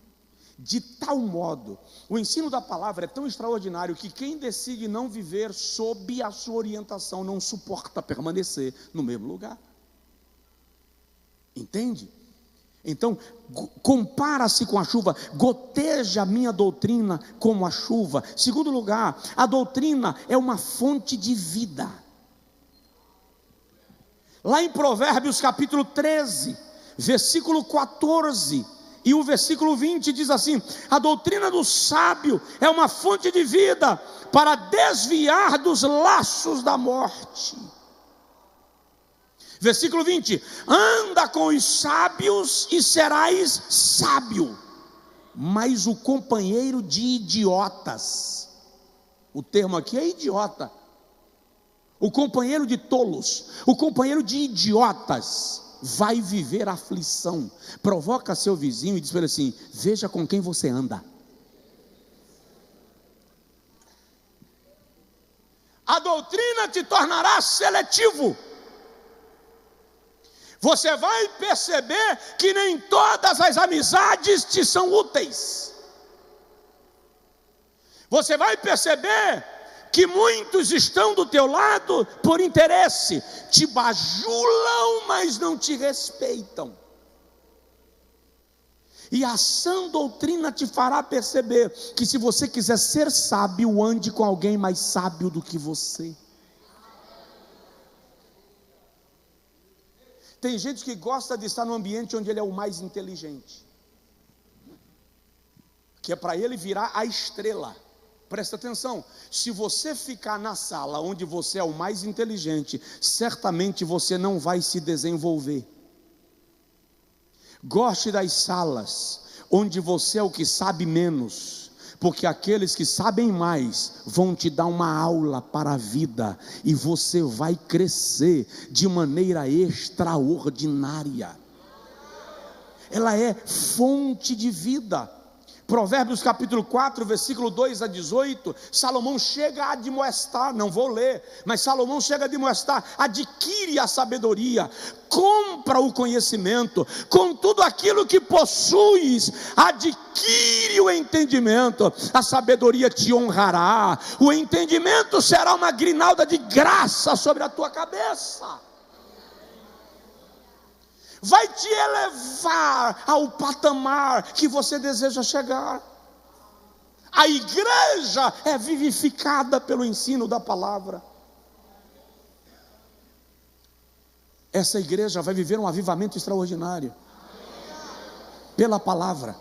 De tal modo, o ensino da palavra é tão extraordinário que quem decide não viver sob a sua orientação não suporta permanecer no mesmo lugar. Entende? Então, compara-se com a chuva, goteja a minha doutrina como a chuva. Segundo lugar, a doutrina é uma fonte de vida. Lá em Provérbios capítulo 13, versículo 14... e o versículo 20 diz assim: a doutrina do sábio é uma fonte de vida para desviar dos laços da morte. Versículo 20: anda com os sábios e serás sábio, mas o companheiro de idiotas, o termo aqui é idiota, O companheiro de tolos, o companheiro de idiotas, vai viver aflição. Provoca seu vizinho e diz para ele assim: veja com quem você anda. A doutrina te tornará seletivo. Você vai perceber que nem todas as amizades te são úteis. Você vai perceber que muitos estão do teu lado por interesse, te bajulam, mas não te respeitam. E a sã doutrina te fará perceber que se você quiser ser sábio, ande com alguém mais sábio do que você. Tem gente que gosta de estar no ambiente onde ele é o mais inteligente, que é para ele virar a estrela. Presta atenção, se você ficar na sala onde você é o mais inteligente, certamente você não vai se desenvolver. Goste das salas onde você é o que sabe menos, porque aqueles que sabem mais vão te dar uma aula para a vida, e você vai crescer de maneira extraordinária. Ela é fonte de vida. Provérbios capítulo 4, versículo 2 a 18, Salomão chega a admoestar, não vou ler, mas Salomão chega a admoestar: adquire a sabedoria, compra o conhecimento, com tudo aquilo que possuis, adquire o entendimento, a sabedoria te honrará, o entendimento será uma grinalda de graça sobre a tua cabeça. Vai te elevar ao patamar que você deseja chegar. A igreja é vivificada pelo ensino da palavra. Essa igreja vai viver um avivamento extraordinário pela palavra.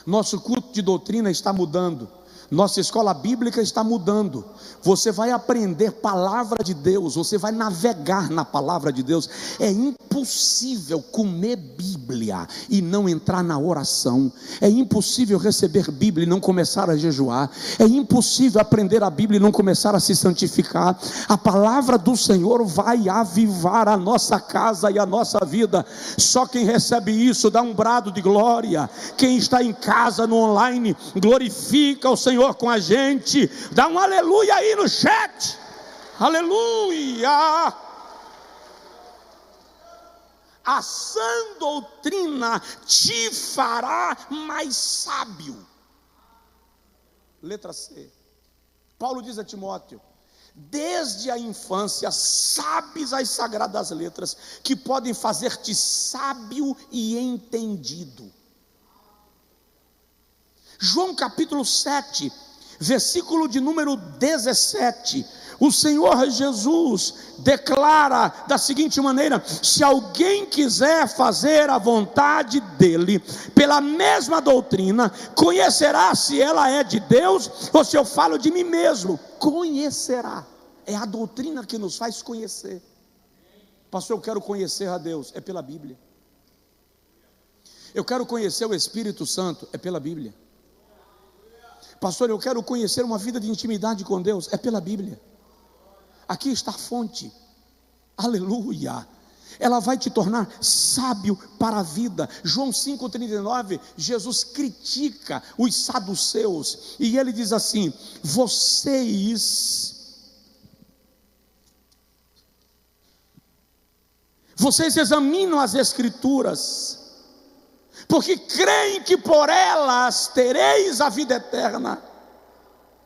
Nosso culto de doutrina está mudando. Nossa escola bíblica está mudando. Você vai aprender palavra de Deus, você vai navegar na palavra de Deus. É impossível comer Bíblia e não entrar na oração. É impossível receber Bíblia e não começar a jejuar. É impossível aprender a Bíblia e não começar a se santificar. A palavra do Senhor vai avivar a nossa casa e a nossa vida. Só quem recebe isso dá um brado de glória. Quem está em casa, no online, glorifica o Senhor com a gente. Dá um aleluia aí no chat. Aleluia. A sã doutrina te fará mais sábio. Letra C. Paulo diz a Timóteo: desde a infância sabes as sagradas letras, que podem fazer-te sábio e entendido. João capítulo 7, versículo de número 17, o Senhor Jesus declara da seguinte maneira: se alguém quiser fazer a vontade dele, pela mesma doutrina, conhecerá se ela é de Deus ou se eu falo de mim mesmo. Conhecerá, é a doutrina que nos faz conhecer. Pastor, eu quero conhecer a Deus, é pela Bíblia. Eu quero conhecer o Espírito Santo, é pela Bíblia. Pastor, eu quero conhecer uma vida de intimidade com Deus, é pela Bíblia. Aqui está a fonte. Aleluia. Ela vai te tornar sábio para a vida. João 5,39, Jesus critica os saduceus, e ele diz assim: vocês examinam as Escrituras, porque creem que por elas tereis a vida eterna.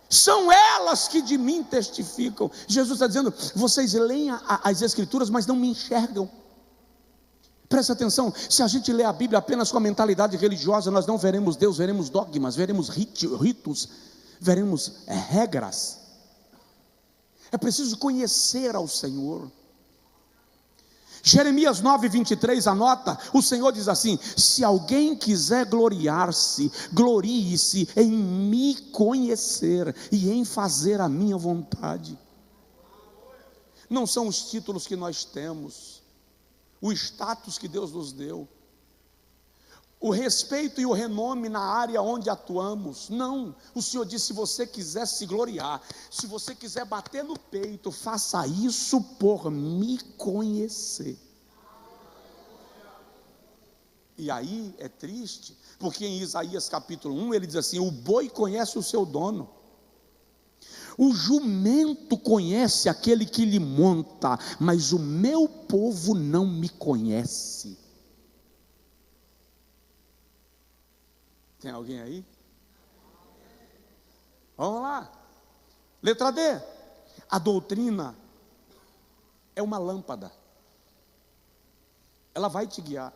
São elas que de mim testificam. Jesus está dizendo: vocês leem as Escrituras, mas não me enxergam. Presta atenção, se a gente lê a Bíblia apenas com a mentalidade religiosa, nós não veremos Deus, veremos dogmas, veremos ritos, veremos regras. É preciso conhecer ao Senhor. Jeremias 9:23, anota, o Senhor diz assim: se alguém quiser gloriar-se, glorie-se em me conhecer e em fazer a minha vontade. Não são os títulos que nós temos, o status que Deus nos deu. o respeito e o renome na área onde atuamos. Não, o Senhor disse: se você quiser se gloriar, se você quiser bater no peito, faça isso por me conhecer. E aí é triste, porque em Isaías capítulo 1 ele diz assim: o boi conhece o seu dono, o jumento conhece aquele que lhe monta, mas o meu povo não me conhece. Tem alguém aí? Vamos lá. Letra D. A doutrina é uma lâmpada. Ela vai te guiar.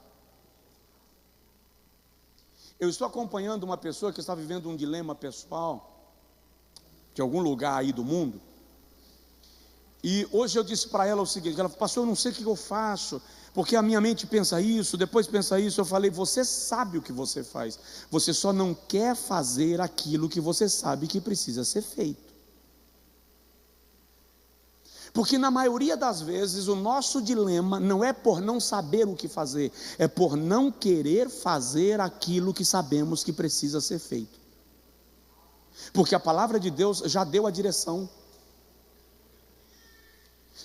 Eu estou acompanhando uma pessoa que está vivendo um dilema pessoal, de algum lugar aí do mundo. E hoje eu disse para ela o seguinte: ela falou: pastor, eu não sei o que eu faço, porque a minha mente pensa isso, depois pensa isso. Eu falei: você sabe o que você faz, você só não quer fazer aquilo que você sabe que precisa ser feito. Porque na maioria das vezes o nosso dilema não é por não saber o que fazer, é por não querer fazer aquilo que sabemos que precisa ser feito. Porque a palavra de Deus já deu a direção.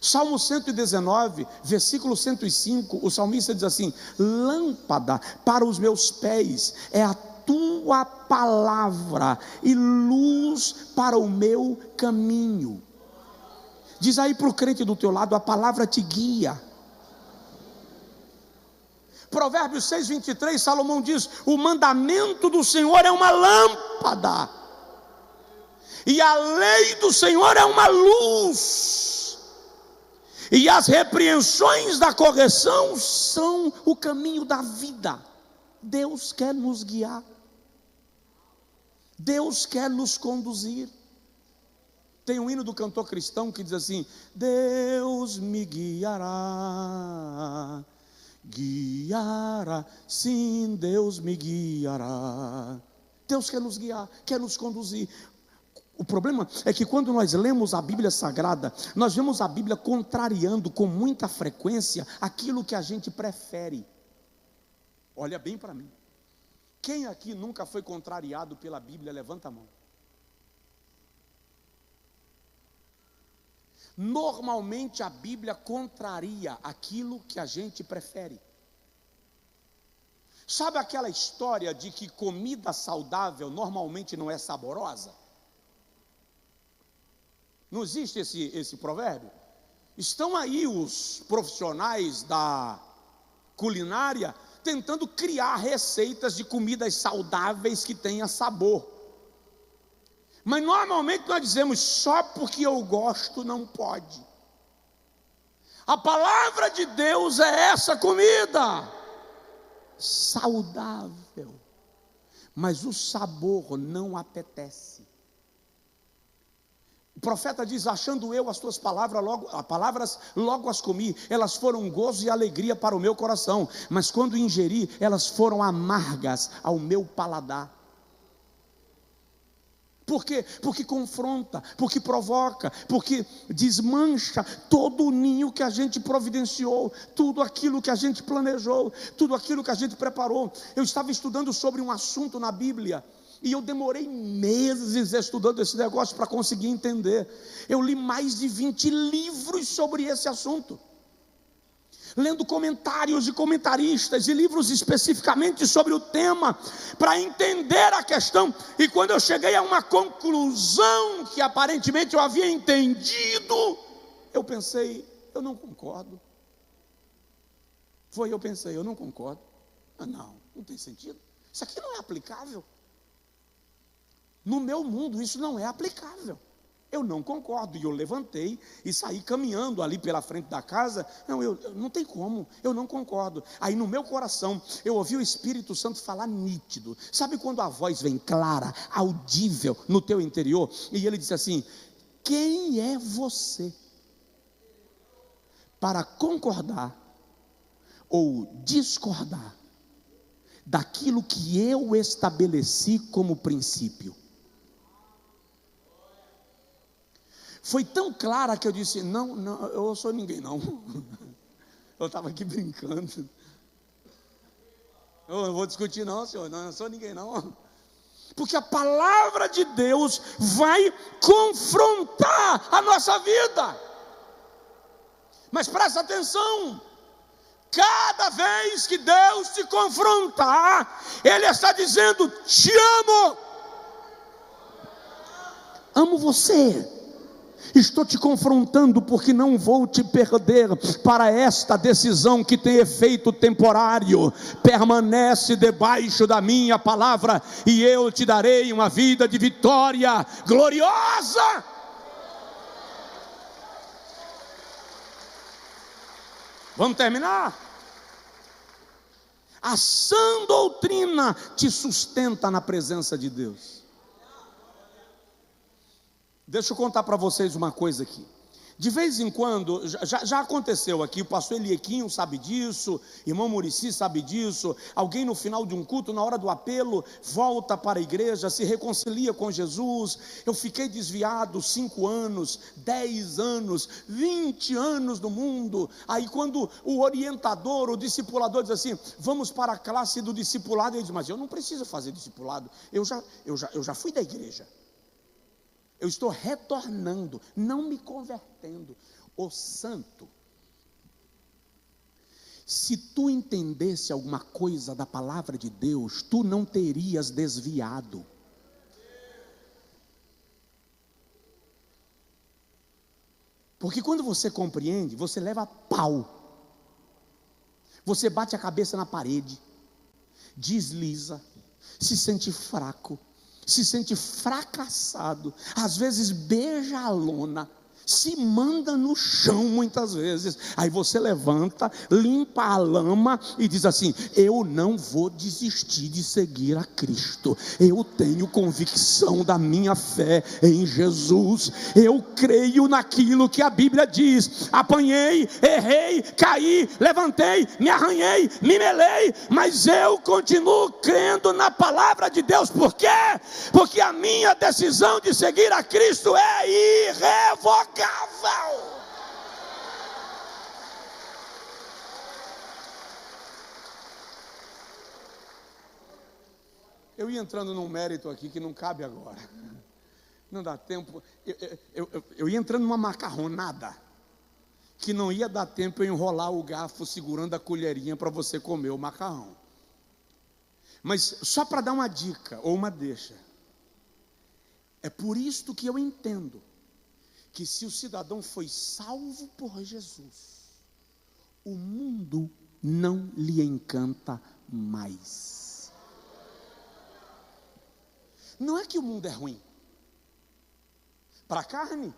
Salmo 119, versículo 105, o salmista diz assim: lâmpada para os meus pés é a tua palavra e luz para o meu caminho. Diz aí para o crente do teu lado: a palavra te guia. Provérbios 6:23, Salomão diz: o mandamento do Senhor é uma lâmpada, e a lei do Senhor é uma luz, e as repreensões da correção são o caminho da vida. Deus quer nos guiar, Deus quer nos conduzir. Tem um hino do cantor cristão que diz assim: Deus me guiará, guiará, sim, Deus me guiará. Deus quer nos guiar, quer nos conduzir. O problema é que quando nós lemos a Bíblia Sagrada, nós vemos a Bíblia contrariando com muita frequência aquilo que a gente prefere. Olha bem para mim. Quem aqui nunca foi contrariado pela Bíblia? Levanta a mão. Normalmente a Bíblia contraria aquilo que a gente prefere. Sabe aquela história de que comida saudável normalmente não é saborosa? Não existe esse provérbio? Estão aí os profissionais da culinária tentando criar receitas de comidas saudáveis que tenham sabor. Mas normalmente nós dizemos: só porque eu gosto não pode. A palavra de Deus é essa comida saudável, mas o sabor não apetece. O profeta diz: achando eu as tuas palavras, logo as comi, elas foram gozo e alegria para o meu coração, mas quando ingeri, elas foram amargas ao meu paladar. Por quê? Porque confronta, porque provoca, porque desmancha todo o ninho que a gente providenciou, tudo aquilo que a gente planejou, tudo aquilo que a gente preparou. Eu estava estudando sobre um assunto na Bíblia, e eu demorei meses estudando esse negócio para conseguir entender. Eu li mais de 20 livros sobre esse assunto, lendo comentários de comentaristas e livros especificamente sobre o tema, para entender a questão. E quando eu cheguei a uma conclusão que aparentemente eu havia entendido, eu pensei: eu não concordo. Eu pensei: eu não concordo. Não tem sentido. Isso aqui não é aplicável. No meu mundo isso não é aplicável. Eu não concordo. E eu levantei e saí caminhando ali pela frente da casa. Não tem como, eu não concordo. Aí no meu coração eu ouvi o Espírito Santo falar nítido. Sabe quando a voz vem clara, audível no teu interior? E ele disse assim: quem é você para concordar ou discordar daquilo que eu estabeleci como princípio? Foi tão clara que eu disse: não, eu sou ninguém não. Eu estava aqui brincando. Eu não vou discutir não, senhor, não sou ninguém não. Porque a palavra de Deus vai confrontar a nossa vida. Mas presta atenção, cada vez que Deus te confrontar, Ele está dizendo: te amo, amo você. Estou te confrontando porque não vou te perder para esta decisão que tem efeito temporário. Permanece debaixo da minha palavra e eu te darei uma vida de vitória gloriosa. Vamos terminar? A sã doutrina te sustenta na presença de Deus. Deixa eu contar para vocês uma coisa aqui. De vez em quando, já aconteceu aqui, o pastor Eliequinho sabe disso, irmão Muricy sabe disso, alguém no final de um culto, na hora do apelo, volta para a igreja, se reconcilia com Jesus. Eu fiquei desviado 5 anos, 10 anos, 20 anos no mundo. Aí quando o orientador, o discipulador diz assim: vamos para a classe do discipulado, eu digo: mas eu não preciso fazer discipulado, eu já fui da igreja. Eu estou retornando, não me convertendo. Ô santo, se tu entendesse alguma coisa da palavra de Deus, tu não terias desviado. Porque quando você compreende, você leva pau. Você bate a cabeça na parede, desliza, se sente fraco, se sente fracassado, às vezes beija a lona, se manda no chão muitas vezes. Aí você levanta, limpa a lama e diz assim: eu não vou desistir de seguir a Cristo. Eu tenho convicção da minha fé em Jesus. Eu creio naquilo que a Bíblia diz. Apanhei, errei, caí, levantei, me arranhei, me melei, mas eu continuo crendo na palavra de Deus. Por quê? Porque a minha decisão de seguir a Cristo é irrevogável. Eu ia entrando num mérito aqui que não cabe agora, não dá tempo. Eu ia entrando numa macarronada que não ia dar tempo eu enrolar o garfo segurando a colherinha para você comer o macarrão. Mas só para dar uma dica ou uma deixa, é por isto que eu entendo que se o cidadão foi salvo por Jesus, o mundo não lhe encanta mais. Não é que o mundo é ruim para a carne?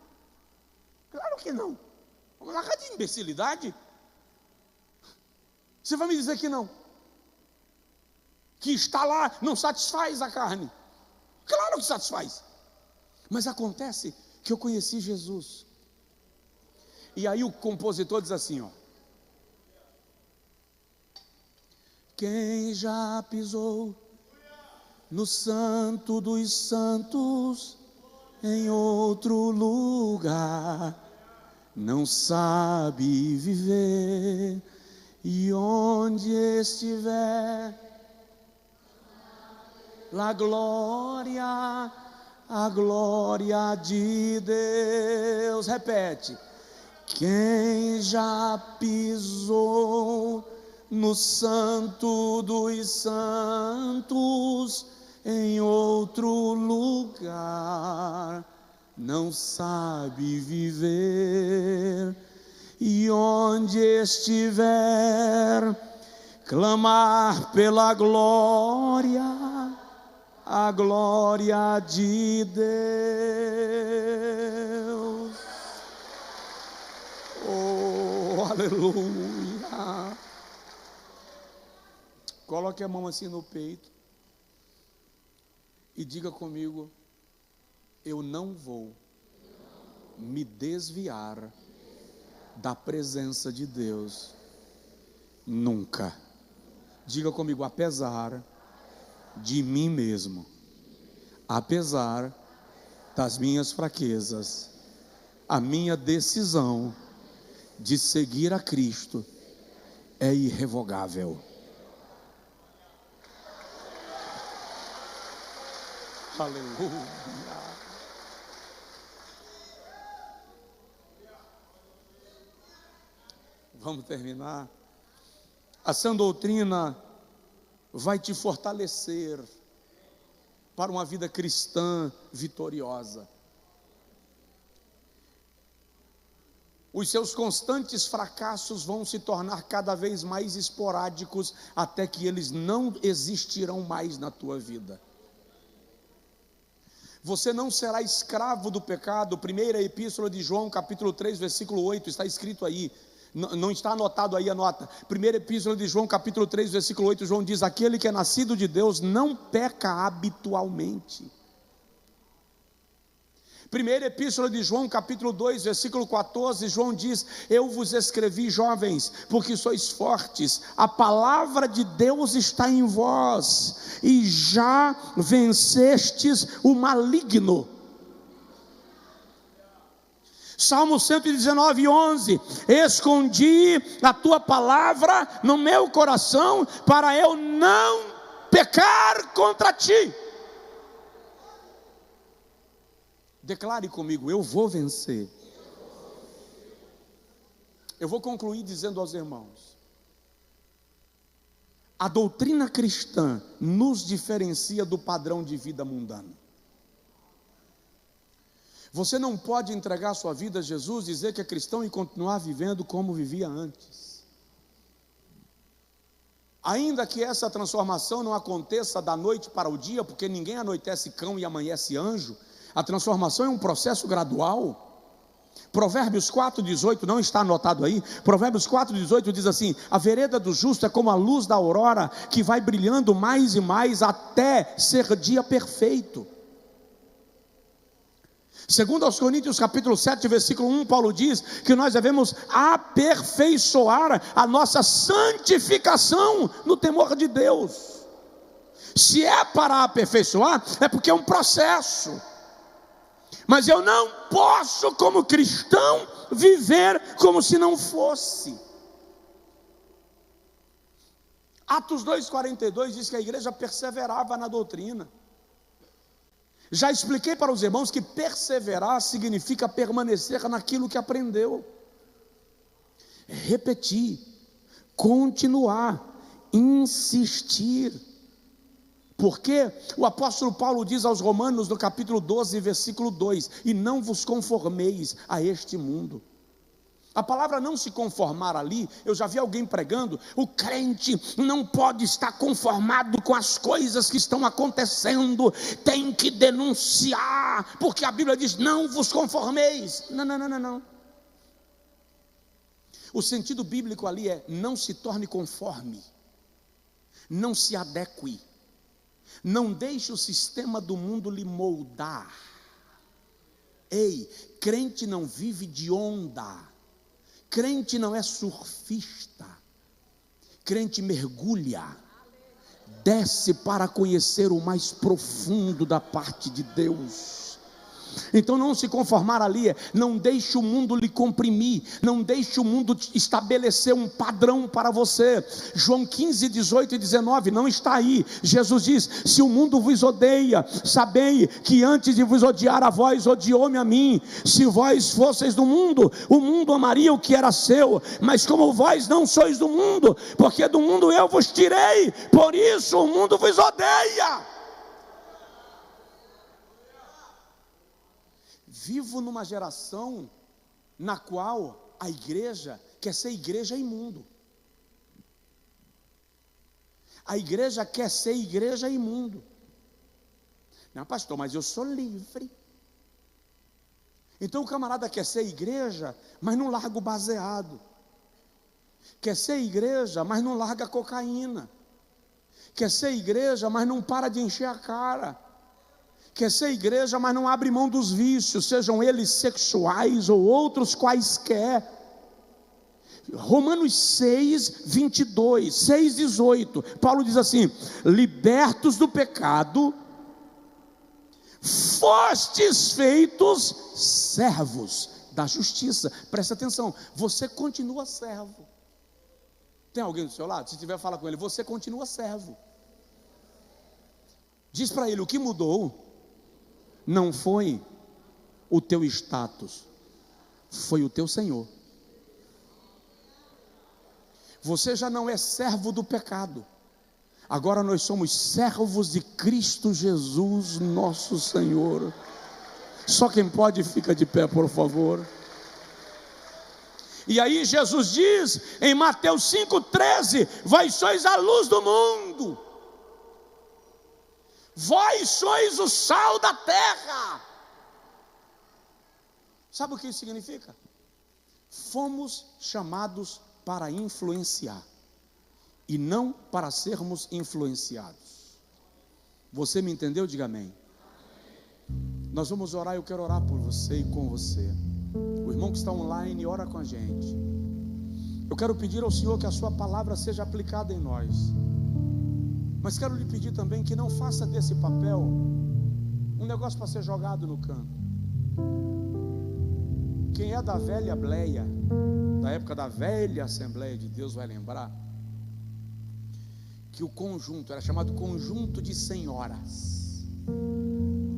Claro que não. Vamos largar de imbecilidade. Você vai me dizer que não? Que está lá não satisfaz a carne? Claro que satisfaz. Mas acontece que eu conheci Jesus. E aí o compositor diz assim, ó: quem já pisou no santo dos santos, em outro lugar, não sabe viver, e onde estiver, a glória de Deus. Repete: quem já pisou no santo dos santos, em outro lugar, não sabe viver, e onde estiver, clamar pela glória, a glória de Deus. Oh, aleluia. Coloque a mão assim no peito e diga comigo: eu não vou me desviar da presença de Deus nunca. Diga comigo: apesar de mim mesmo, apesar das minhas fraquezas, a minha decisão de seguir a Cristo é irrevogável. Aleluia. Vamos terminar. A sã doutrina vai te fortalecer para uma vida cristã vitoriosa. Os seus constantes fracassos vão se tornar cada vez mais esporádicos, até que eles não existirão mais na tua vida. Você não será escravo do pecado. Primeira epístola de João, capítulo 3, versículo 8, está escrito aí. Não está anotado aí, anota. Primeira epístola de João, capítulo 3, versículo 8, João diz: aquele que é nascido de Deus não peca habitualmente. Primeira epístola de João, capítulo 2, versículo 14, João diz: eu vos escrevi, jovens, porque sois fortes, a palavra de Deus está em vós, e já vencestes o maligno. Salmo 119, 11, escondi a tua palavra no meu coração, para eu não pecar contra ti. Declare comigo: eu vou vencer. Eu vou concluir dizendo aos irmãos: a doutrina cristã nos diferencia do padrão de vida mundano. Você não pode entregar sua vida a Jesus, dizer que é cristão e continuar vivendo como vivia antes. Ainda que essa transformação não aconteça da noite para o dia, porque ninguém anoitece cão e amanhece anjo, a transformação é um processo gradual. Provérbios 4,18, não está anotado aí, Provérbios 4,18 diz assim: a vereda do justo é como a luz da aurora, que vai brilhando mais e mais até ser dia perfeito. Segundo aos Coríntios capítulo 7, versículo 1, Paulo diz que nós devemos aperfeiçoar a nossa santificação no temor de Deus. Se é para aperfeiçoar, é porque é um processo. Mas eu não posso, como cristão, viver como se não fosse. Atos 2,42 diz que a igreja perseverava na doutrina. Já expliquei para os irmãos que perseverar significa permanecer naquilo que aprendeu, repetir, continuar, insistir. Porque o apóstolo Paulo diz aos Romanos no capítulo 12, versículo 2: e não vos conformeis a este mundo. A palavra não se conformar ali, eu já vi alguém pregando: o crente não pode estar conformado com as coisas que estão acontecendo, tem que denunciar, porque a Bíblia diz: não vos conformeis. Não. O sentido bíblico ali é: não se torne conforme, não se adeque, não deixe o sistema do mundo lhe moldar. Ei, crente não vive de onda. Crente não é surfista, crente mergulha, desce para conhecer o mais profundo da parte de Deus. Então não se conformar ali, não deixe o mundo lhe comprimir, não deixe o mundo estabelecer um padrão para você. João 15, 18 e 19, não está aí. Jesus diz: se o mundo vos odeia, sabei que antes de vos odiar a vós, odiou-me a mim. Se vós fosseis do mundo, o mundo amaria o que era seu, mas como vós não sois do mundo, porque do mundo eu vos tirei, por isso o mundo vos odeia. Vivo numa geração na qual a igreja quer ser igreja imundo. A igreja quer ser igreja imundo. Não, pastor, mas eu sou livre. Então o camarada quer ser igreja, mas não larga o baseado. Quer ser igreja, mas não larga a cocaína. Quer ser igreja, mas não para de encher a cara. Quer ser igreja, mas não abre mão dos vícios, sejam eles sexuais ou outros quaisquer. Romanos 6, 22, 6, 18, Paulo diz assim: libertos do pecado, fostes feitos servos da justiça. Presta atenção, você continua servo. Tem alguém do seu lado? Se tiver, fala com ele: você continua servo. Diz para ele: o que mudou não foi o teu status, foi o teu Senhor. Você já não é servo do pecado, agora nós somos servos de Cristo Jesus, nosso Senhor. Só quem pode fica de pé, por favor. E aí Jesus diz em Mateus 5,13: vós sois a luz do mundo, vós sois o sal da terra. Sabe o que isso significa? Fomos chamados para influenciar e não para sermos influenciados. Você me entendeu? Diga amém. Nós vamos orar, eu quero orar por você e com você. O irmão que está online, ora com a gente. Eu quero pedir ao Senhor que a sua palavra seja aplicada em nós, mas quero lhe pedir também que não faça desse papel um negócio para ser jogado no canto. Quem é da velha bleia, da época da velha Assembleia de Deus, vai lembrar que o conjunto era chamado conjunto de senhoras.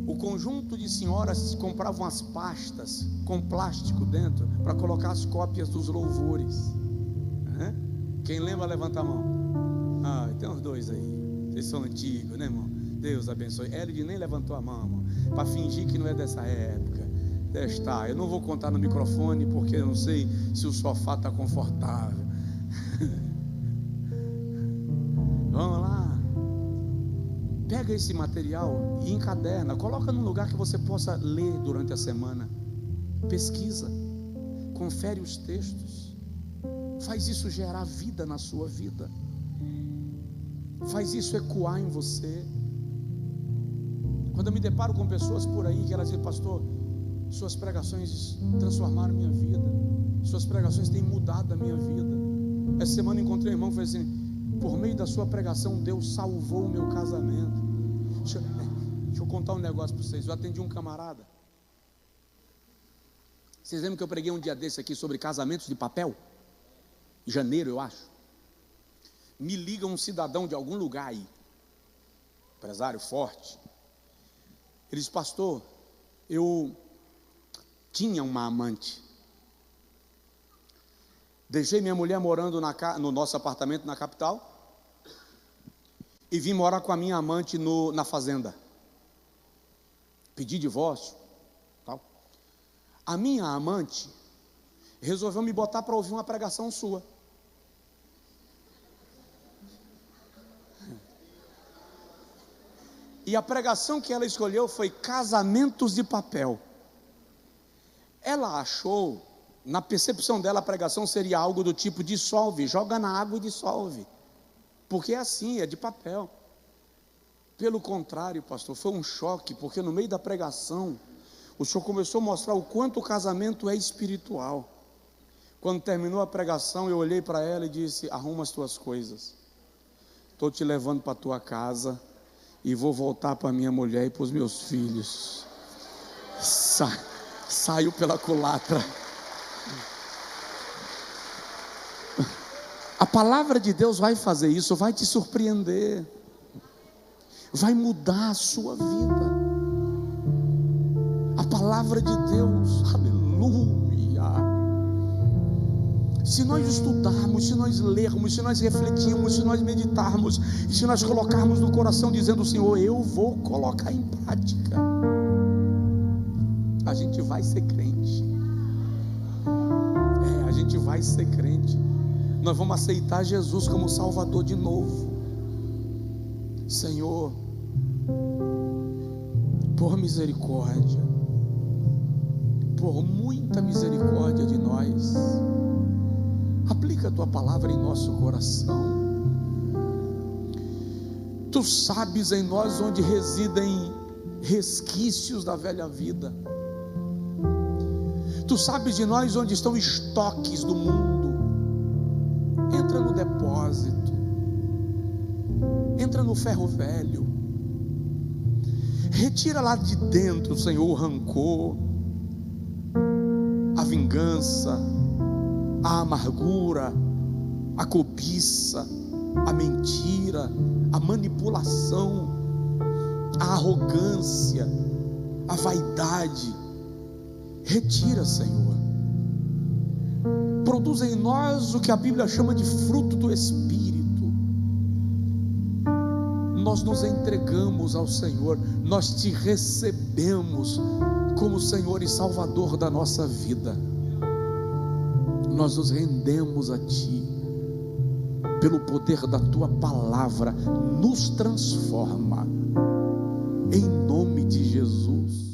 O conjunto de senhoras compravam as pastas com plástico dentro para colocar as cópias dos louvores. Quem lembra, levanta a mão. Tem uns dois aí, vocês são antigos, né, irmão? Deus abençoe. Elide nem levantou a mão, irmão, para fingir que não é dessa época. Eu não vou contar no microfone, porque eu não sei se o sofá está confortável. Vamos lá. Pega esse material e encaderna, coloca num lugar que você possa ler durante a semana. Pesquisa, confere os textos, faz isso gerar vida na sua vida, faz isso ecoar em você. Quando eu me deparo com pessoas por aí que elas dizem: pastor, suas pregações transformaram minha vida, suas pregações têm mudado a minha vida. Essa semana encontrei um irmão que falou assim: por meio da sua pregação Deus salvou o meu casamento. Deixa eu contar um negócio para vocês. Eu atendi um camarada. Vocês lembram que eu preguei um dia desse aqui sobre casamentos de papel? Em janeiro, eu acho. Me liga um cidadão de algum lugar aí, empresário forte. Ele disse: pastor, eu tinha uma amante, deixei minha mulher morando no nosso apartamento na capital e vim morar com a minha amante na fazenda. Pedi divórcio, tal. A minha amante resolveu me botar para ouvir uma pregação sua. E a pregação que ela escolheu foi casamentos de papel. Ela achou, na percepção dela, a pregação seria algo do tipo: dissolve, joga na água e dissolve, porque é assim, é de papel. Pelo contrário, pastor, foi um choque, porque no meio da pregação o senhor começou a mostrar o quanto o casamento é espiritual. Quando terminou a pregação, eu olhei para ela e disse: arruma as tuas coisas, estou te levando para a tua casa e vou voltar para minha mulher e para os meus filhos. Saiu pela culatra. A palavra de Deus vai fazer isso, vai te surpreender, vai mudar a sua vida. A palavra de Deus, aleluia. Se nós estudarmos, se nós lermos, se nós refletirmos, se nós meditarmos, e se nós colocarmos no coração dizendo: Senhor, eu vou colocar em prática, a gente vai ser crente. A gente vai ser crente. Nós vamos aceitar Jesus como Salvador de novo. Senhor, por misericórdia, por muita misericórdia de nós, aplica a tua palavra em nosso coração. Tu sabes em nós onde residem resquícios da velha vida. Tu sabes de nós onde estão estoques do mundo. Entra no depósito, entra no ferro velho, retira lá de dentro, Senhor, o rancor, a vingança, a amargura, a cobiça, a mentira, a manipulação, a arrogância, a vaidade. Retira, Senhor. Produz em nós o que a Bíblia chama de fruto do Espírito. Nós nos entregamos ao Senhor, nós te recebemos como Senhor e Salvador da nossa vida. Nós nos rendemos a Ti, pelo poder da Tua palavra, nos transforma, em nome de Jesus.